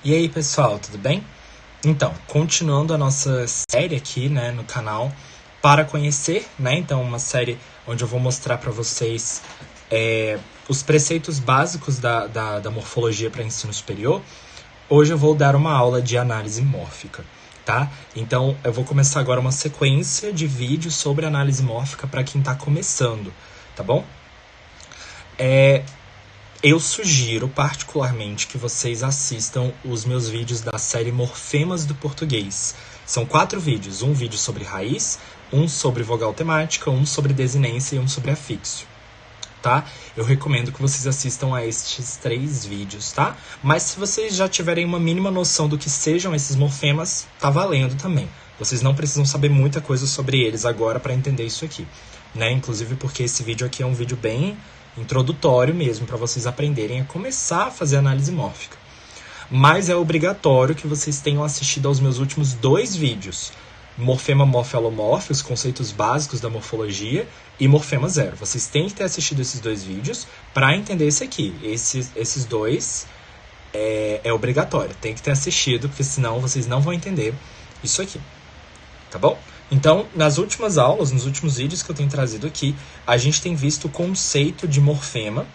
E aí, pessoal, tudo bem? Então, continuando a nossa série aqui, né, no canal, para conhecer, né? Então, uma série onde eu vou mostrar para vocês os preceitos básicos da morfologia para ensino superior. Hoje eu vou dar uma aula de análise mórfica, tá? Então, eu vou começar agora uma sequência de vídeos sobre análise mórfica para quem está começando, tá bom? Eu sugiro particularmente que vocês assistam os meus vídeos da série Morfemas do Português. São 4 vídeos, um vídeo sobre raiz, um sobre vogal temática, um sobre desinência e um sobre afixo, tá? Eu recomendo que vocês assistam a estes 3 vídeos, tá? Mas se vocês já tiverem uma mínima noção do que sejam esses morfemas, tá valendo também. Vocês não precisam saber muita coisa sobre eles agora para entender isso aqui, né? Inclusive porque esse vídeo aqui é um vídeo bem introdutório mesmo, para vocês aprenderem a começar a fazer análise mórfica. Mas é obrigatório que vocês tenham assistido aos meus últimos 2 vídeos. Morfema morfo-alomorfe, os conceitos básicos da morfologia, e morfema zero. Vocês têm que ter assistido esses 2 vídeos para entender esse aqui. Esses 2 é obrigatório. Tem que ter assistido, porque senão vocês não vão entender isso aqui. Tá bom? Então, nas últimas aulas, nos últimos vídeos que eu tenho trazido aqui, a gente tem visto o conceito de morfema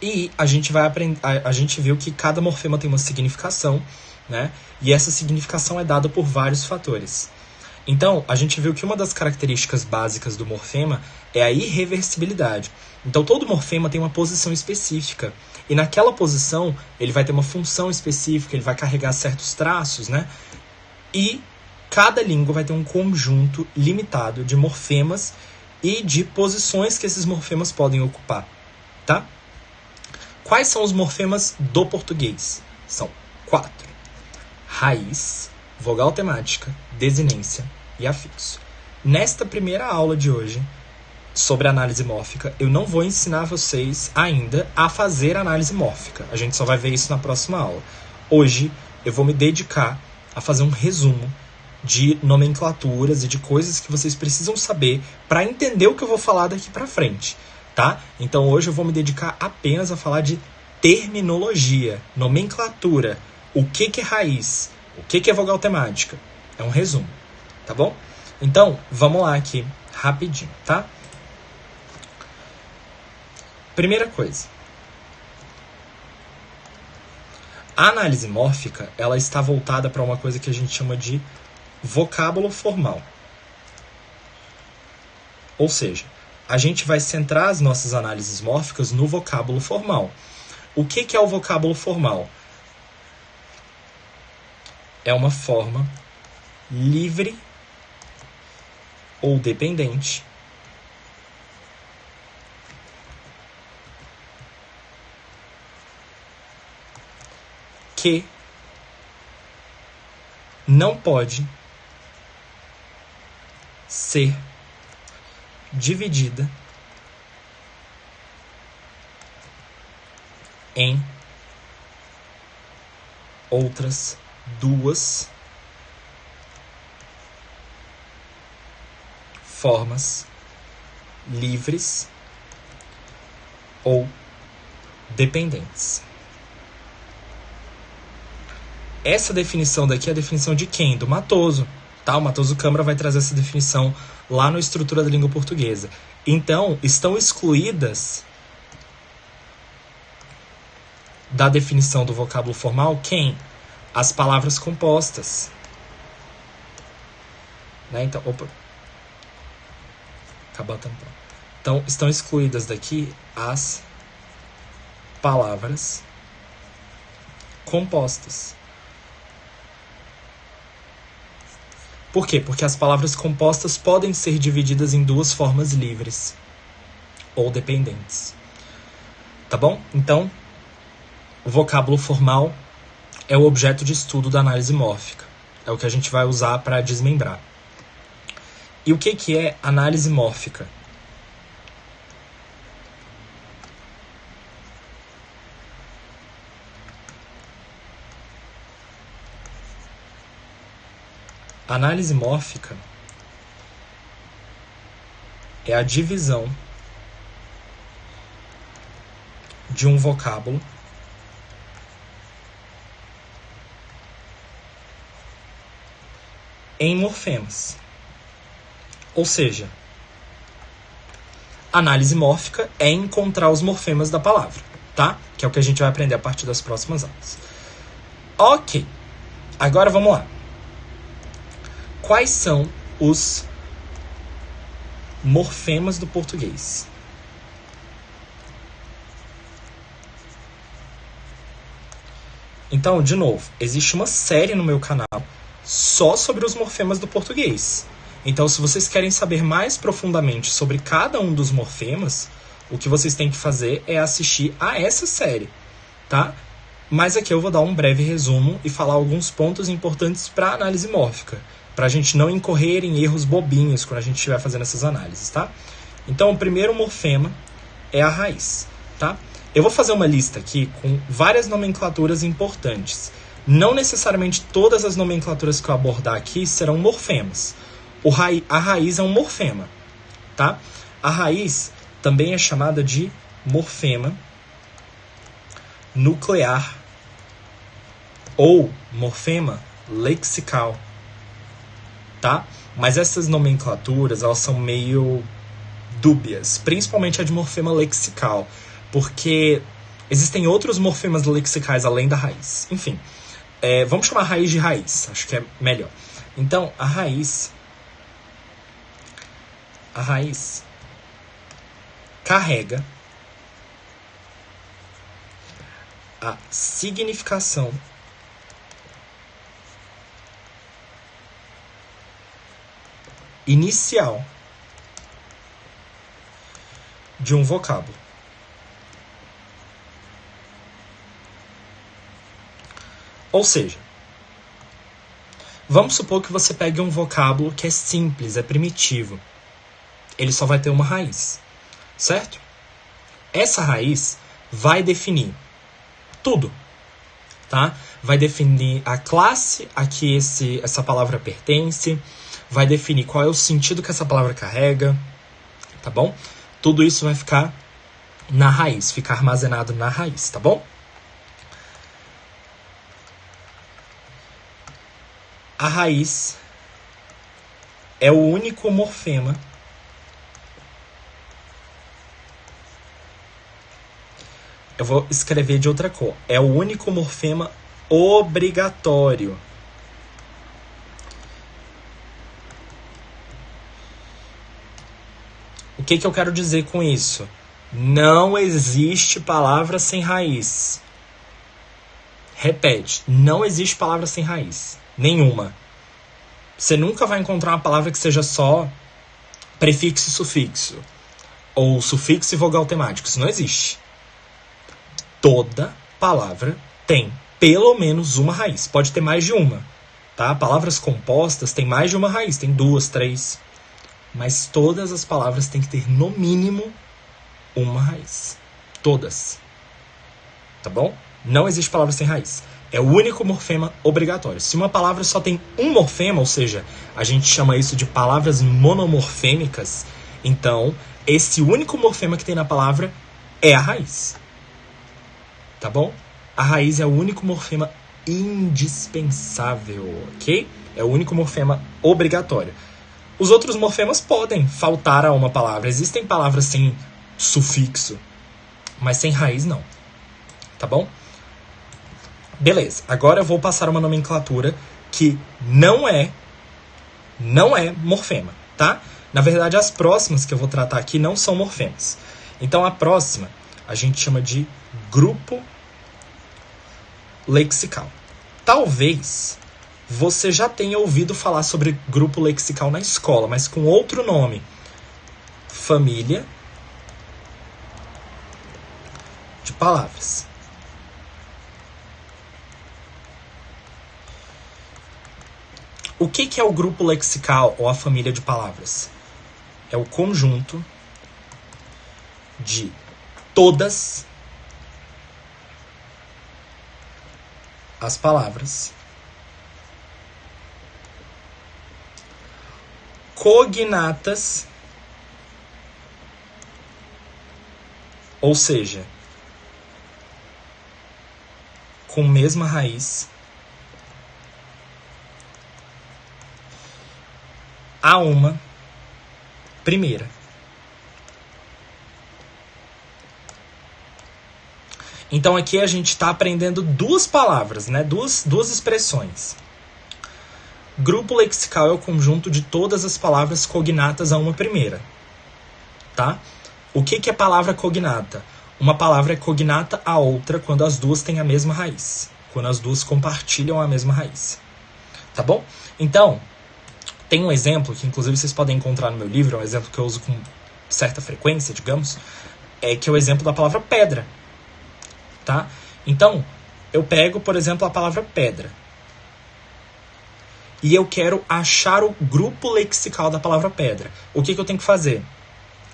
e a gente vai aprender, a gente viu que cada morfema tem uma significação, né? E essa significação é dada por vários fatores. Então, a gente viu que uma das características básicas do morfema é a irreversibilidade. Então, todo morfema tem uma posição específica. E naquela posição, ele vai ter uma função específica, ele vai carregar certos traços, né? E cada língua vai ter um conjunto limitado de morfemas e de posições que esses morfemas podem ocupar, tá? Quais são os morfemas do português? São 4. Raiz, vogal temática, desinência e afixo. Nesta primeira aula de hoje, sobre análise mórfica, eu não vou ensinar vocês ainda a fazer análise mórfica. A gente só vai ver isso na próxima aula. Hoje, eu vou me dedicar a fazer um resumo de nomenclaturas e de coisas que vocês precisam saber para entender o que eu vou falar daqui para frente, tá? Então hoje eu vou me dedicar apenas a falar de terminologia, nomenclatura, o que é raiz, o que é vogal temática. É um resumo, tá bom? Então, vamos lá aqui, rapidinho, tá? Primeira coisa. A análise mórfica, ela está voltada para uma coisa que a gente chama de vocábulo formal. Ou seja, a gente vai centrar as nossas análises mórficas no vocábulo formal. O que é o vocábulo formal? É uma forma livre ou dependente que não pode ser dividida em outras 2 formas livres ou dependentes. Essa definição daqui é a definição de quem? Do Matoso. Tá? O Matoso Câmara vai trazer essa definição lá no Estrutura da Língua Portuguesa. Então, estão excluídas da definição do vocábulo formal quem? As palavras compostas. Né? Então, acabou a tampão. Então, estão excluídas daqui as palavras compostas. Por quê? Porque as palavras compostas podem ser divididas em 2 formas livres ou dependentes. Tá bom? Então, o vocábulo formal é o objeto de estudo da análise mórfica. É o que a gente vai usar para desmembrar. E o que é análise mórfica? Análise mórfica é a divisão de um vocábulo em morfemas. Ou seja, análise mórfica é encontrar os morfemas da palavra, tá? Que é o que a gente vai aprender a partir das próximas aulas. Ok, agora vamos lá. Quais são os morfemas do português? Então, de novo, existe uma série no meu canal só sobre os morfemas do português. Então, se vocês querem saber mais profundamente sobre cada um dos morfemas, o que vocês têm que fazer é assistir a essa série, tá? Mas aqui eu vou dar um breve resumo e falar alguns pontos importantes para a análise mórfica, para a gente não incorrer em erros bobinhos quando a gente estiver fazendo essas análises, tá? Então, o primeiro morfema é a raiz, tá? Eu vou fazer uma lista aqui com várias nomenclaturas importantes. Não necessariamente todas as nomenclaturas que eu abordar aqui serão morfemas. A raiz é um morfema, tá? A raiz também é chamada de morfema nuclear ou morfema lexical, tá? Mas essas nomenclaturas, elas são meio dúbias, principalmente a de morfema lexical, porque existem outros morfemas lexicais além da raiz. Enfim, vamos chamar a raiz de raiz, acho que é melhor. Então, a raiz carrega a significação inicial de um vocábulo. Ou seja, vamos supor que você pegue um vocábulo que é simples, é primitivo. Ele só vai ter uma raiz, certo? Essa raiz vai definir tudo, tá? Vai definir a classe a que essa palavra pertence, vai definir qual é o sentido que essa palavra carrega, tá bom? Tudo isso vai ficar na raiz, ficar armazenado na raiz, tá bom? A raiz é o único morfema eu vou escrever de outra cor. É o único morfema obrigatório. O que eu quero dizer com isso? Não existe palavra sem raiz. Repete, não existe palavra sem raiz. Nenhuma. Você nunca vai encontrar uma palavra que seja só prefixo e sufixo. Ou sufixo e vogal temático. Isso não existe. Toda palavra tem pelo menos uma raiz. Pode ter mais de uma. Tá? Palavras compostas têm mais de uma raiz. Tem 2, 3. Mas todas as palavras têm que ter no mínimo uma raiz. Todas. Tá bom? Não existe palavra sem raiz. É o único morfema obrigatório. Se uma palavra só tem um morfema, ou seja, a gente chama isso de palavras monomorfêmicas, então esse único morfema que tem na palavra é a raiz. Tá bom? A raiz é o único morfema indispensável, ok? É o único morfema obrigatório. Os outros morfemas podem faltar a uma palavra. Existem palavras sem sufixo, mas sem raiz não. Tá bom? Beleza. Agora eu vou passar uma nomenclatura que não é morfema, tá? Na verdade, as próximas que eu vou tratar aqui não são morfemas. Então, a próxima a gente chama de grupo lexical. Talvez você já tenha ouvido falar sobre grupo lexical na escola, mas com outro nome. Família de palavras. O que é o grupo lexical ou a família de palavras? É o conjunto de todas as palavras cognatas, ou seja, com mesma raiz a uma primeira. Então aqui a gente está aprendendo duas palavras, né? Duas expressões. Grupo lexical é o conjunto de todas as palavras cognatas a uma primeira. Tá? O que é palavra cognata? Uma palavra é cognata a outra quando as duas têm a mesma raiz. Quando as duas compartilham a mesma raiz. Tá bom? Então, tem um exemplo que inclusive vocês podem encontrar no meu livro, é um exemplo que eu uso com certa frequência, digamos, que é o exemplo da palavra pedra. Tá? Então, eu pego, por exemplo, a palavra pedra. E eu quero achar o grupo lexical da palavra pedra. O que eu tenho que fazer?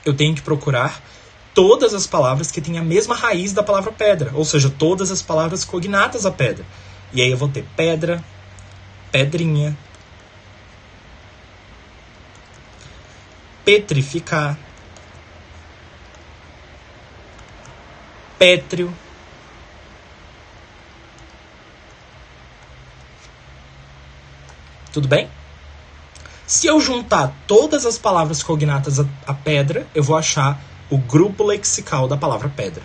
Eu tenho que procurar todas as palavras que têm a mesma raiz da palavra pedra. Ou seja, todas as palavras cognatas a pedra. E aí eu vou ter pedra, pedrinha, petrificar, pétreo, tudo bem? Se eu juntar todas as palavras cognatas a pedra, eu vou achar o grupo lexical da palavra pedra.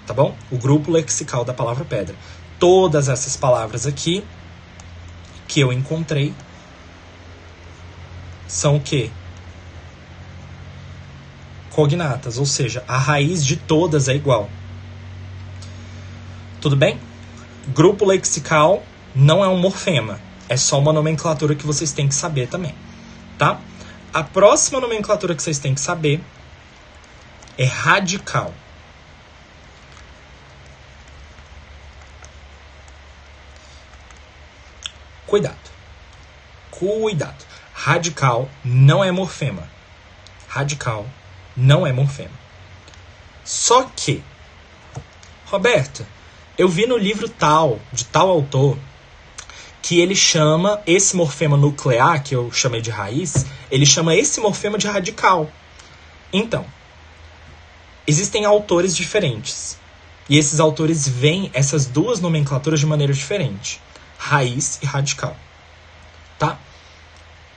Tá bom? O grupo lexical da palavra pedra. Todas essas palavras aqui que eu encontrei são o quê? Cognatas, ou seja, a raiz de todas é igual. Tudo bem? Grupo lexical não é um morfema. É só uma nomenclatura que vocês têm que saber também, tá? A próxima nomenclatura que vocês têm que saber é radical. Cuidado. Radical não é morfema. Radical não é morfema. Só que, Roberta, eu vi no livro tal, de tal autor, que ele chama esse morfema nuclear, que eu chamei de raiz, ele chama esse morfema de radical. Então, existem autores diferentes. E esses autores veem essas duas nomenclaturas de maneira diferente. Raiz e radical. Tá?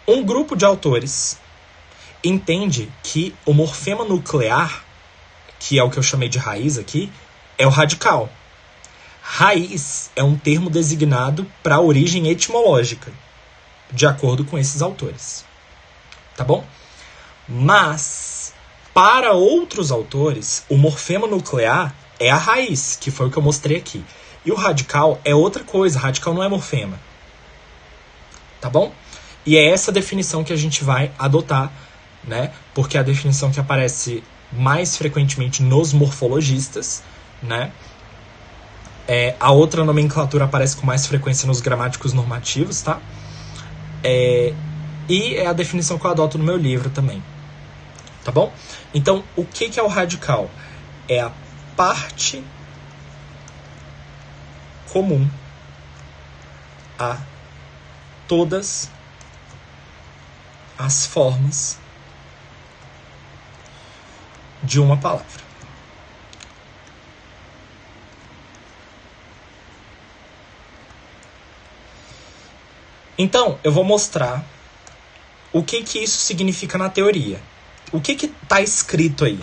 Um grupo de autores entende que o morfema nuclear, que é o que eu chamei de raiz aqui, é o radical. Raiz é um termo designado para a origem etimológica, de acordo com esses autores. Tá bom? Mas, para outros autores, o morfema nuclear é a raiz, que foi o que eu mostrei aqui. E o radical é outra coisa, radical não é morfema. Tá bom? E é essa definição que a gente vai adotar, né? Porque é a definição que aparece mais frequentemente nos morfologistas, né? A outra nomenclatura aparece com mais frequência nos gramáticos normativos, tá? E é a definição que eu adoto no meu livro também. Tá bom? Então, o que é o radical? É a parte comum a todas as formas de uma palavra. Então, eu vou mostrar o que isso significa na teoria. O que está escrito aí?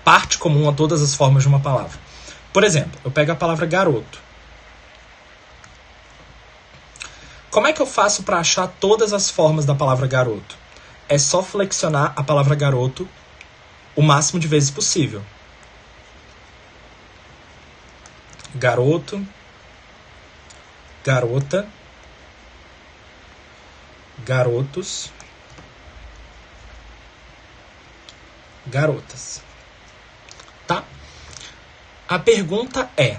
Parte comum a todas as formas de uma palavra. Por exemplo, eu pego a palavra garoto. Como é que eu faço para achar todas as formas da palavra garoto? É só flexionar a palavra garoto o máximo de vezes possível. Garoto, garota, garotos, garotas. Tá? A pergunta é,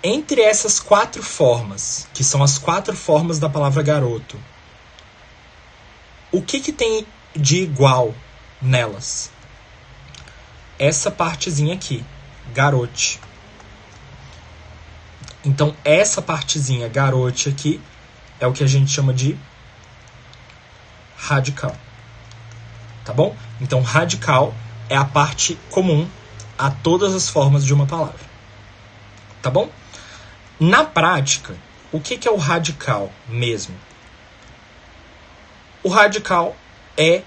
entre essas 4 formas, que são as 4 formas da palavra garoto, o que tem de igual nelas? Essa partezinha aqui, garote. Então, essa partezinha, garote aqui, é o que a gente chama de radical. Tá bom? Então, radical é a parte comum a todas as formas de uma palavra. Tá bom? Na prática, o que é o radical mesmo? O radical é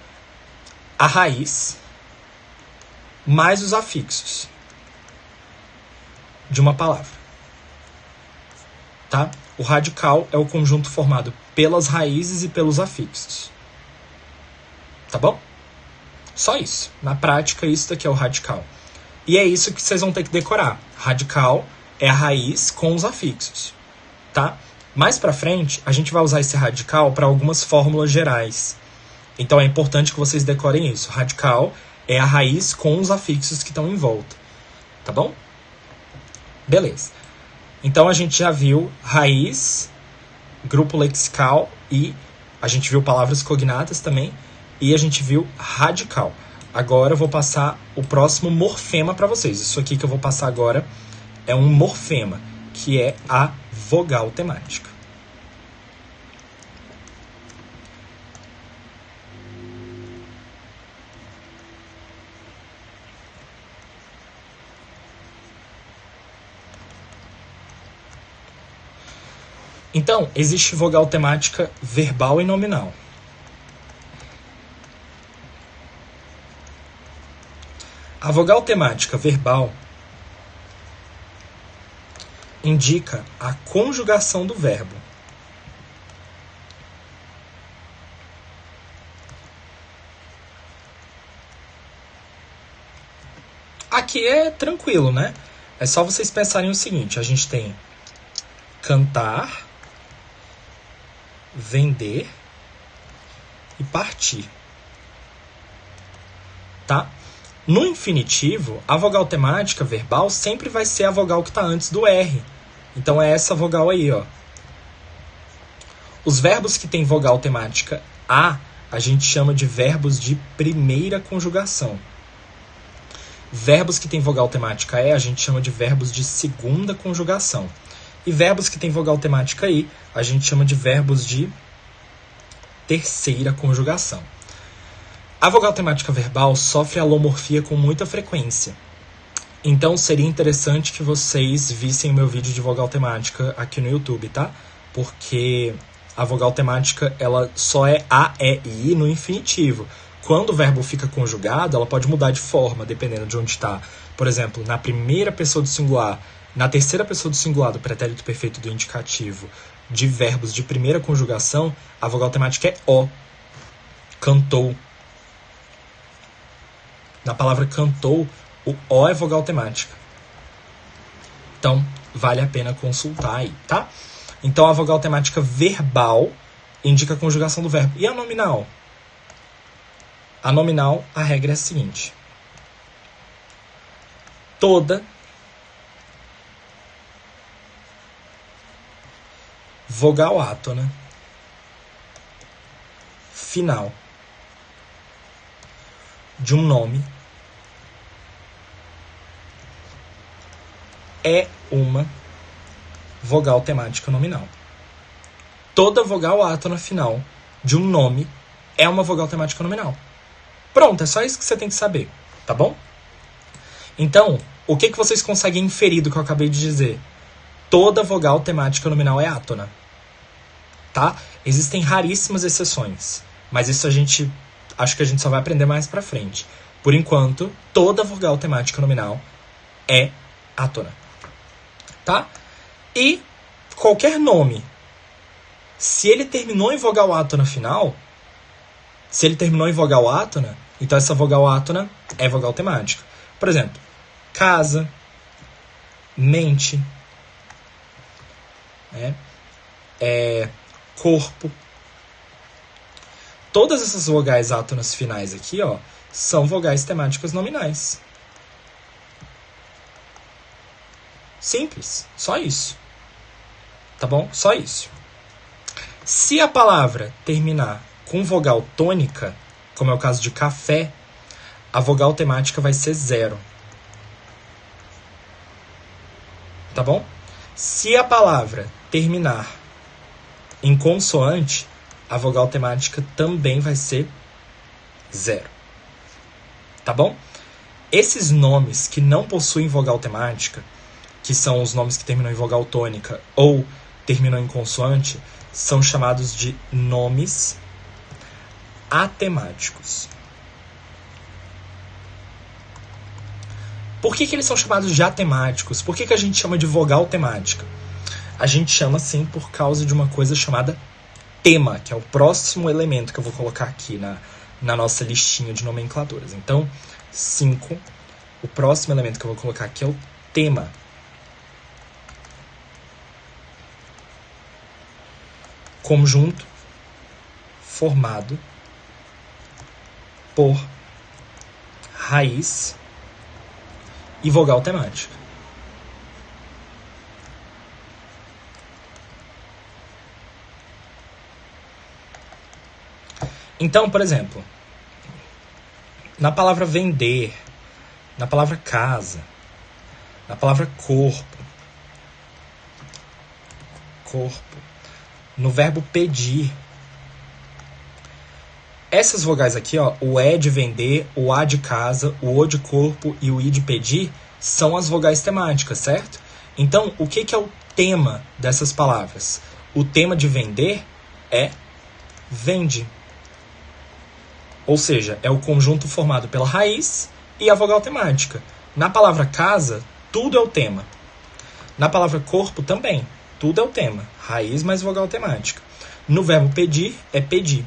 a raiz mais os afixos de uma palavra. Tá? O radical é o conjunto formado pelas raízes e pelos afixos. Tá bom? Só isso. Na prática, isso daqui é o radical. E é isso que vocês vão ter que decorar. Radical é a raiz com os afixos. Tá? Mais pra frente, a gente vai usar esse radical para algumas fórmulas gerais. Então é importante que vocês decorem isso. Radical é a raiz com os afixos que estão em volta. Tá bom? Beleza. Então a gente já viu raiz, grupo lexical e a gente viu palavras cognatas também. E a gente viu radical. Agora eu vou passar o próximo morfema para vocês. Isso aqui que eu vou passar agora é um morfema, que é a vogal temática. Então, existe vogal temática verbal e nominal. A vogal temática verbal indica a conjugação do verbo. Aqui é tranquilo, né? É só vocês pensarem o seguinte, a gente tem cantar, vender e partir. Tá? No infinitivo, a vogal temática verbal sempre vai ser a vogal que está antes do R. Então é essa vogal aí, ó. Os verbos que têm vogal temática a gente chama de verbos de primeira conjugação. Verbos que têm vogal temática a gente chama de verbos de segunda conjugação. E verbos que têm vogal temática I, a gente chama de verbos de terceira conjugação. A vogal temática verbal sofre alomorfia com muita frequência. Então seria interessante que vocês vissem o meu vídeo de vogal temática aqui no YouTube, tá? Porque a vogal temática ela só é A, E e I no infinitivo. Quando o verbo fica conjugado, ela pode mudar de forma, dependendo de onde está. Por exemplo, na primeira pessoa do singular, na terceira pessoa do singular do pretérito perfeito do indicativo de verbos de primeira conjugação, a vogal temática é O. Cantou. Na palavra cantou, o O é vogal temática. Então, vale a pena consultar aí, tá? Então, a vogal temática verbal indica a conjugação do verbo. E a nominal? A nominal, a regra é a seguinte. Toda vogal átona final de um nome é uma vogal temática nominal. Toda vogal átona final de um nome é uma vogal temática nominal. Pronto, é só isso que você tem que saber, tá bom? Então, o que vocês conseguem inferir do que eu acabei de dizer? Toda vogal temática nominal é átona, tá? Existem raríssimas exceções, mas isso acho que a gente só vai aprender mais pra frente. Por enquanto, toda vogal temática nominal é átona, tá? E qualquer nome, se ele terminou em vogal átona final, se ele terminou em vogal átona, então essa vogal átona é vogal temática. Por exemplo, casa, mente, né? Corpo. Todas essas vogais átonas finais aqui, ó, são vogais temáticas nominais. Simples, só isso. Tá bom? Só isso. Se a palavra terminar com vogal tônica, como é o caso de café, a vogal temática vai ser 0. Tá bom? Se a palavra terminar em consoante, a vogal temática também vai ser 0. Tá bom? Esses nomes que não possuem vogal temática, que são os nomes que terminam em vogal tônica ou terminam em consoante, são chamados de nomes atemáticos. Por que eles são chamados de atemáticos? Por que a gente chama de vogal temática? A gente chama assim por causa de uma coisa chamada tema, que é o próximo elemento que eu vou colocar aqui na nossa listinha de nomenclaturas. Então, 5, o próximo elemento que eu vou colocar aqui é o tema. Conjunto formado por raiz e vogal temática. Então, por exemplo, na palavra vender, na palavra casa, na palavra corpo, no verbo pedir, essas vogais aqui, ó, o é de vender, o a de casa, o o de corpo e o i de pedir, são as vogais temáticas, certo? Então, o que é o tema dessas palavras? O tema de vender é vende. Ou seja, é o conjunto formado pela raiz e a vogal temática. Na palavra casa, tudo é o tema. Na palavra corpo também, tudo é o tema. Raiz mais vogal temática. No verbo pedir, é pedir.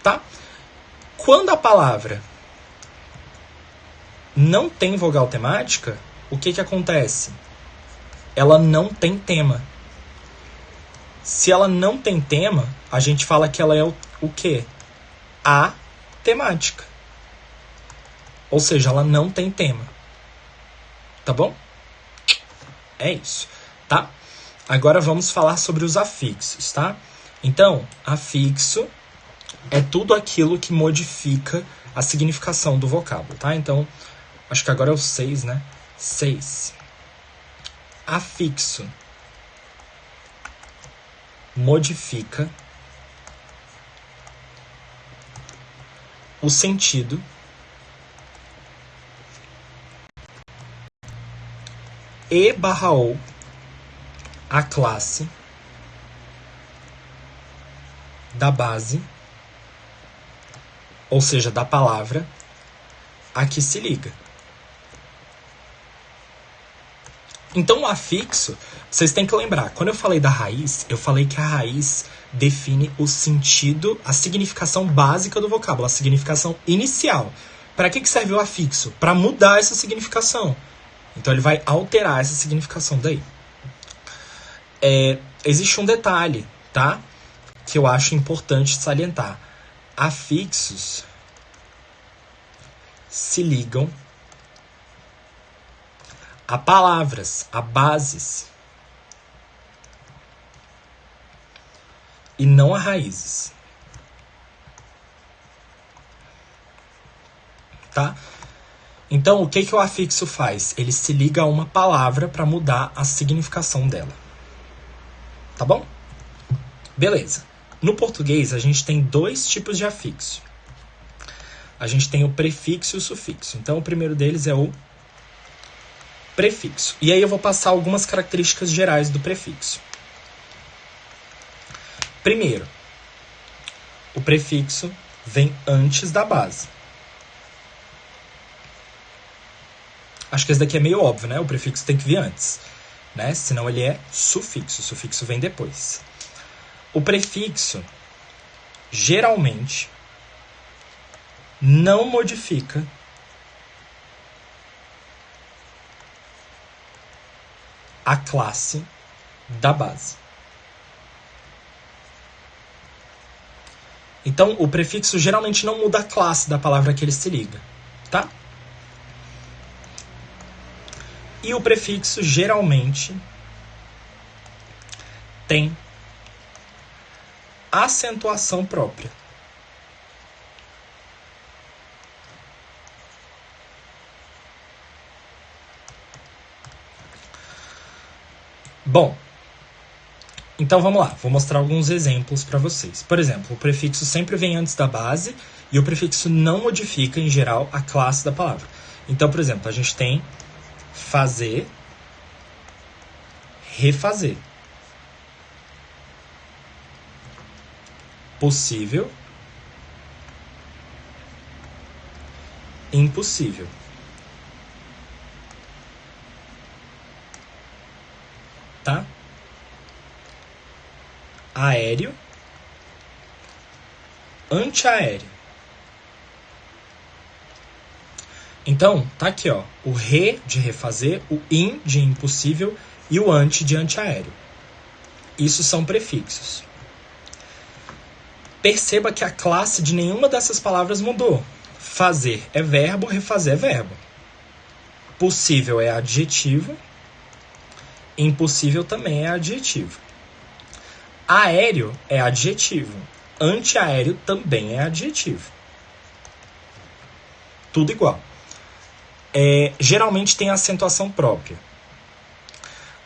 Tá? Quando a palavra não tem vogal temática, o que acontece? Ela não tem tema. Se ela não tem tema, a gente fala que ela é o quê? Atemática. Ou seja, ela não tem tema. Tá bom? É isso, tá? Agora vamos falar sobre os afixos, tá? Então, afixo é tudo aquilo que modifica a significação do vocábulo, tá? Então, acho que agora é o 6, né? 6. Afixo modifica o sentido e/ou a classe da base, ou seja, da palavra a que se liga. Então, o afixo, vocês têm que lembrar, quando eu falei da raiz, eu falei que a raiz define o sentido, a significação básica do vocábulo, a significação inicial. Para que serve o afixo? Para mudar essa significação. Então, ele vai alterar essa significação daí. Existe um detalhe, tá? Que eu acho importante salientar. Afixos se ligam a palavras, a bases, e não a raízes. Tá? Então, o que o afixo faz? Ele se liga a uma palavra para mudar a significação dela. Tá bom? Beleza. No português, a gente tem 2 tipos de afixo. A gente tem o prefixo e o sufixo. Então, o primeiro deles é o prefixo. E aí eu vou passar algumas características gerais do prefixo. Primeiro, o prefixo vem antes da base. Acho que esse daqui é meio óbvio, né? O prefixo tem que vir antes, né? Senão ele é sufixo. O sufixo vem depois. O prefixo, geralmente, não modifica a classe da base. Então, o prefixo geralmente não muda a classe da palavra que ele se liga, tá? E o prefixo geralmente tem acentuação própria. Bom, então vamos lá, vou mostrar alguns exemplos para vocês. Por exemplo, o prefixo sempre vem antes da base e o prefixo não modifica, em geral, a classe da palavra. Então, por exemplo, a gente tem fazer, refazer. possível, impossível. Tá? Aéreo, antiaéreo. Então, tá aqui, ó, o re de refazer, o in de impossível e o anti de antiaéreo. Isso são prefixos. Perceba que a classe de nenhuma dessas palavras mudou. Fazer é verbo, refazer é verbo. Possível é adjetivo, impossível também é adjetivo. Aéreo é adjetivo, antiaéreo também é adjetivo. Tudo igual. Geralmente tem acentuação própria.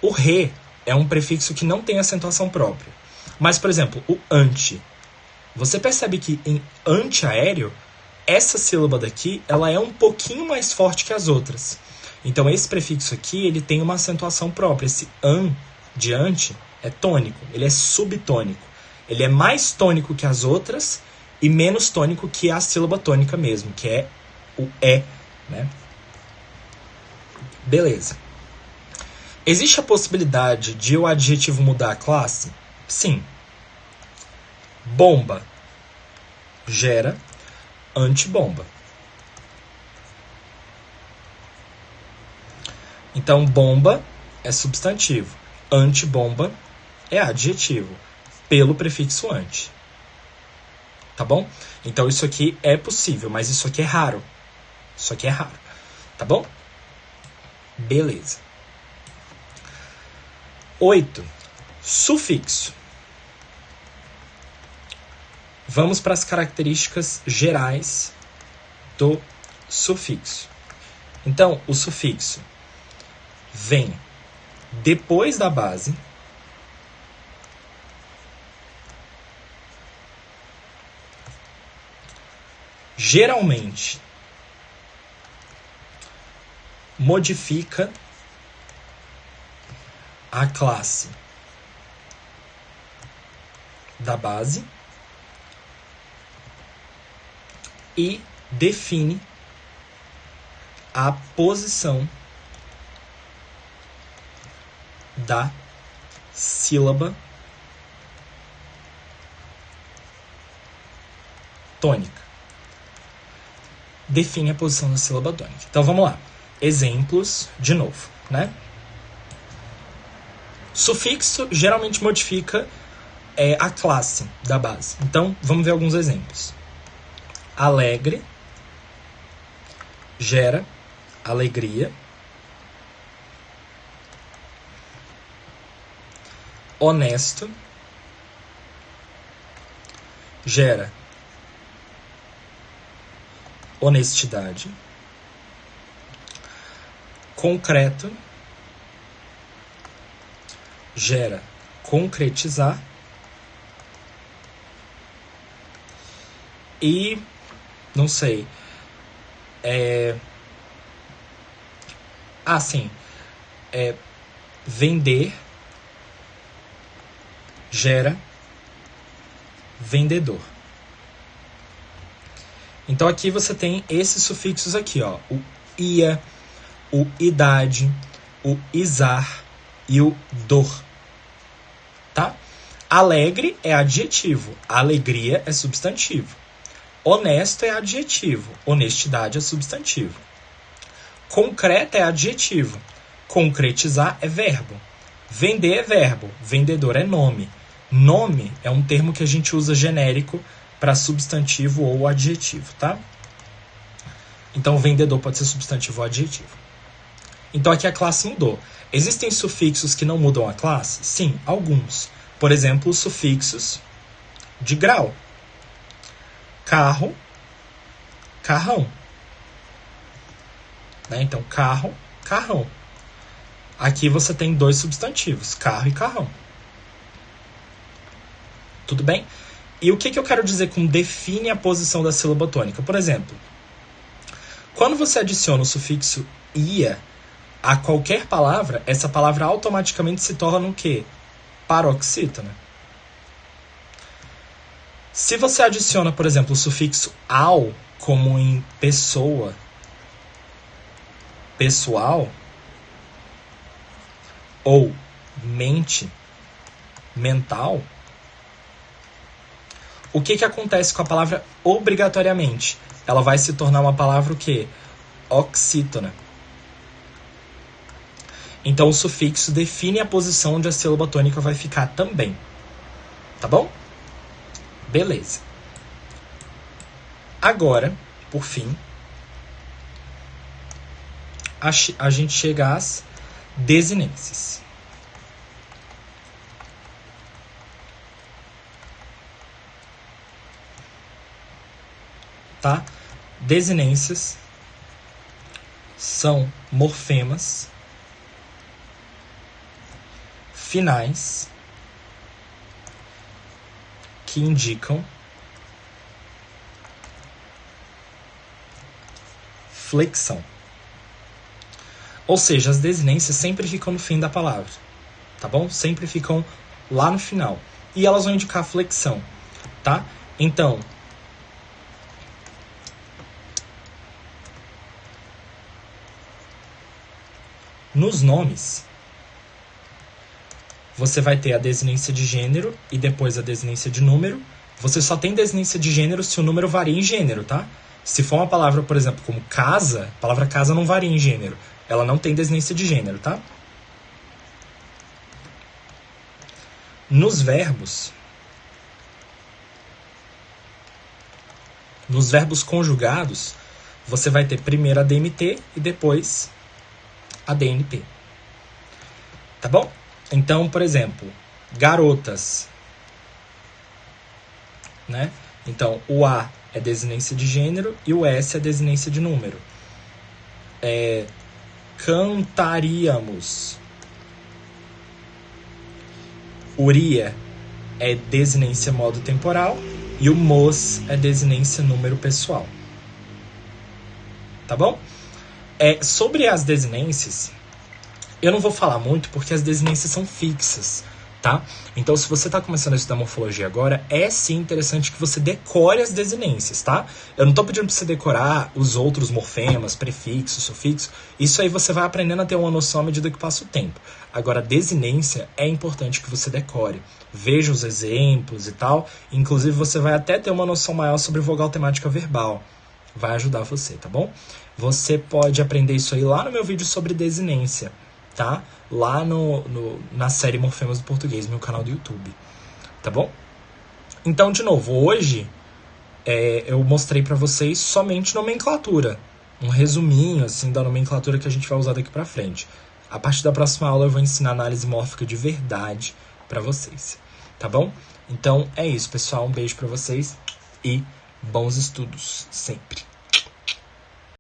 O re é um prefixo que não tem acentuação própria. Mas, por exemplo, o anti. Você percebe que em antiaéreo, essa sílaba daqui, ela é um pouquinho mais forte que as outras. Então, esse prefixo aqui, ele tem uma acentuação própria. Esse an de anti é tônico, ele é subtônico. Ele é mais tônico que as outras e menos tônico que a sílaba tônica mesmo, que é o é, né? Beleza. Existe a possibilidade de o adjetivo mudar a classe? Sim. Bomba gera antibomba. Então, bomba é substantivo. Antibomba é adjetivo, pelo prefixo anti. Tá bom? Então, isso aqui é possível, mas isso aqui é raro. Isso aqui é raro. Tá bom? Beleza. 8. Sufixo. Vamos para as características gerais do sufixo. Então, o sufixo vem depois da base, geralmente modifica a classe da base e define a posição da sílaba tônica. Define a posição da sílaba tônica. Então vamos lá. Exemplos de novo, né? Sufixo geralmente modifica a classe da base. Então vamos ver alguns exemplos. Alegre gera alegria. Honesto gera honestidade. Concreto gera concretizar. E, não sei, vender gera vendedor. Então aqui você tem esses sufixos aqui, ó, o ia, o idade, o isar e o dor, tá? Alegre é adjetivo, alegria é substantivo. Honesto é adjetivo, honestidade é substantivo. Concreto é adjetivo, concretizar é verbo. Vender é verbo, vendedor é nome. Nome é um termo que a gente usa genérico para substantivo ou adjetivo, tá? Então, vendedor pode ser substantivo ou adjetivo. Então, aqui a classe mudou. Existem sufixos que não mudam a classe? Sim, alguns. Por exemplo, os sufixos de grau. Carro, carrão. Né? Então, carro, carrão. Aqui você tem dois substantivos, carro e carrão. Tudo bem? E o que eu quero dizer com define a posição da sílaba tônica? Por exemplo, quando você adiciona o sufixo ia a qualquer palavra, essa palavra automaticamente se torna o quê? Paroxítona. Se você adiciona, por exemplo, o sufixo ao, como em pessoa, pessoal, ou mente, mental, o que acontece com a palavra obrigatoriamente? Ela vai se tornar uma palavra o quê? Oxítona. Então o sufixo define a posição onde a sílaba tônica vai ficar também. Tá bom? Beleza. Agora, por fim, a gente chega às desinências. Tá? Desinências são morfemas finais que indicam flexão. Ou seja, as desinências sempre ficam no fim da palavra, tá bom? Sempre ficam lá no final. E elas vão indicar flexão, tá? Então, nos nomes, você vai ter a desinência de gênero e depois a desinência de número. Você só tem desinência de gênero se o número varia em gênero, tá? Se for uma palavra, por exemplo, como casa, a palavra casa não varia em gênero. Ela não tem desinência de gênero, tá? Nos verbos conjugados, você vai ter primeiro a DMT e depois a DNP. Tá bom? Então, por exemplo, garotas, né? Então, o A é desinência de gênero e o S é desinência de número. Cantaríamos. Uria é desinência modo temporal e o mos é desinência número pessoal. Tá bom? Sobre as desinências, eu não vou falar muito porque as desinências são fixas, tá? Então, se você está começando a estudar morfologia agora, é sim interessante que você decore as desinências, tá? Eu não estou pedindo para você decorar os outros morfemas, prefixos, sufixos. Isso aí você vai aprendendo a ter uma noção à medida que passa o tempo. Agora, desinência é importante que você decore. Veja os exemplos e tal. Inclusive, você vai até ter uma noção maior sobre vogal temática verbal. Vai ajudar você, tá bom? Você pode aprender isso aí lá no meu vídeo sobre desinência, tá? Lá na série Morfemas do Português, meu canal do YouTube, tá bom? Então, de novo, hoje eu mostrei pra vocês somente nomenclatura, um resuminho assim da nomenclatura que a gente vai usar daqui pra frente. A partir da próxima aula eu vou ensinar análise mórfica de verdade pra vocês, tá bom? Então é isso, pessoal, um beijo pra vocês e bons estudos sempre.